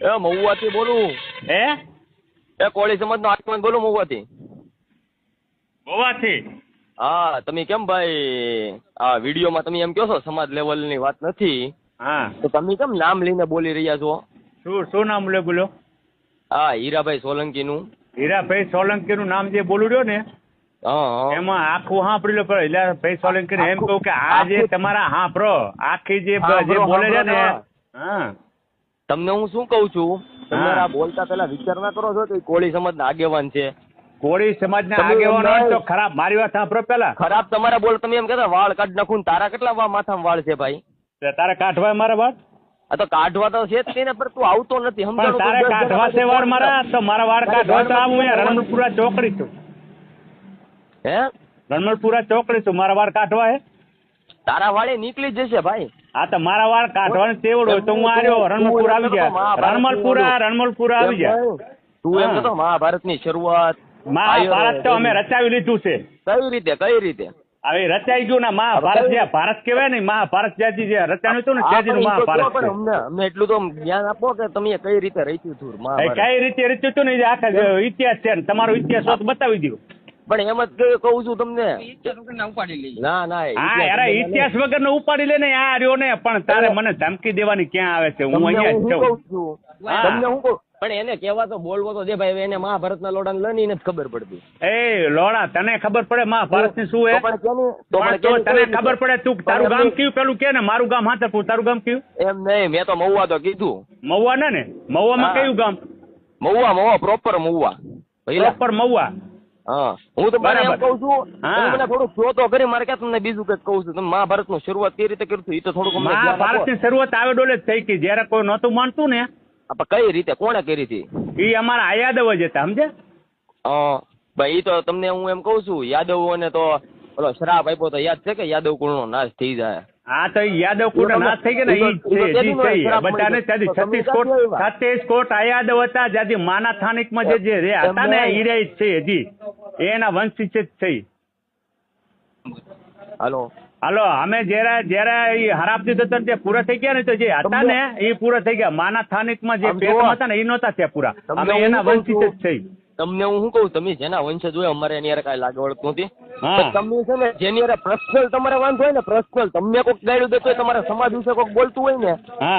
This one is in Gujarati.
એ મહુવાથી બોલું. હે એ કોળી સમાજનો આગેવાન બોલું મહુવાથી. ગોવાથી? હા, તમે કેમ ભાઈ આ વિડીયોમાં તમે એમ કહો છો સમાજ લેવલની વાત નથી, હા, તો તમે કેમ નામ લઈને બોલી રહ્યા છો? શું નામ બોલો? હા, હીરાભાઈ સોલંકીનું. હીરાભાઈ સોલંકીનું નામ જે બોલું રહ્યો ને, હા, એમાં આખું સાંભળેલું પણ હીરાભાઈ સોલંકી એમ કહું કે આ જે તમારા હાંભળો આખી જે બોલે છે ને, હા, તમને હું શું કહું છું, તમે હા. આ બોલતા પેલા વિચાર ના કરો છો કે કોળી સમાજના આગેવાન છે? કોળી સમાજના તમે આગેવાન હોય એમ તો ખરાબ. મારી વાત સાંભળો પેલા. ખરાબ તમારા બોલ. તમે એમ કહેતા વાળ કાઢ નાખું ને તારા કેટલા માથામાં વાળ છે ભાઈ? તારે કાઢવા મારા વાત? આ તો કાઢવા તો છે જ નહીં ને, પણ તું આવતો નથી. પણ તારે કાઢવા છે વાળ મારા? તો મારા વાળ કાઢવા તો આવું અહીંયા રણમલપુરા ચોકડી છું. હે? રણમલપુરા ચોકડી છું. મારા વાળ કાઢવા હે? તારા વાળે નીકળી જ જશે ભાઈ. હા, તો મારા વાળ કાઢવાની તેવડ હોય તો હું આવ્યો રણમલપુરા આવી ગયા. રણમલપુરા આવી ગયા. તું એમ કહેતો મહાભારતની શરૂઆત મહાભારત તો અમે રચાવી લીધું છે. કઈ રીતે? હવે રચાઈ ગયું ને મહાભારત. જે ભારત કહેવાય ને, મહાભારત જ્યાંથી જે રચાયું હતું ને ત્યાંથી મહાભારત છે. અમને એટલું તો જ્ઞાન આપો કે તમે કઈ રીતે રચ્યું હતું મહાભારત. કઈ રીતે રચ્યું હતું ને એ આખા ઇતિહાસ છે. તમારો ઇતિહાસ હોત બતાવી દઉં. પણ એમ જ કહું છું તમને. ના હા યાર, ઇતિહાસ વગર નો ઉપાડી લે ને આ રહ્યો ને. પણ તારે મને ધમકી દેવાની ક્યાં આવે છે? હું અહીંયા જ છું. તમને હું કહું, પણ એને કહેવા તો બોલવો તો દે ભાઈ. એને મહાભારતના લોડાને લઈને નથી ખબર પડતી. એ લોડા, તને ખબર પડે મહાભારત ની શું હે? તો તને ખબર પડે. તું તારું ગામ કયું પેલું કે ને? મારું ગામ હાથરપુર. તારું ગામ કયું? એમ નહીં, મેં તો મહુવા તો કીધું. મહુવા ને? મહુવામાં કયું ગામ? મહુવા પ્રોપર મહુવા. પ્રોપર મહુવા. હા, હું તો મને એમ કહું છું, મને થોડુંક જો તો કરી. મારે ક્યાં તમને બીજું કઈક કહું છું. તમે મહાભારત નું શરૂઆત કઈ રીતે કર્યું એ તો થોડુંક મહાભારત ની શરૂઆત આવે ડોલે જ થઈ ગઈ. જયારે કોઈ નહોતું માનતું ને. કઈ રીતે કોણે કરી હતી? એ અમારા યાદવ જ હતા, સમજે? ભાઈ તો તમને હું એમ કહું છું, યાદવોને તો ઓલો શ્રાપ આપ્યો તો યાદ છે કે યાદવ કુળ નો નાશ થઈ જાય. હા, તો યાદવ કુળ નાશ થઈ ગયા ને. એ બધાને ત્યાંથી 36 કોટ યાદવ હતા. જ્યાંથી માના સ્થાનિક માં જે હતા ને હીરા જ છે હજી. એના વંશી જ છે. હાલો, અમે જયારે હરાપતી થતા તે પૂરા થઈ ગયા ને, તો જે હતા ને એ પૂરા થઈ ગયા. માના સ્થાનિક માં જે પેટમાં હતા ને એ નહોતા ત્યાં પૂરા. અમે એના વંશી જ છે. તમને હું શું કહું, તમે જેના વંશજ હોય, અમારે એની યાર કઈ લાગે વળતું નથી. તમે છે ને જેની યાર પર્સનલ તમારે વાંધો હોય ને, પર્સનલ તમને કોઈક ગાડ્યું દેતો હોય, તમારા સમાજ વિશે કોઈક બોલતું હોય ને,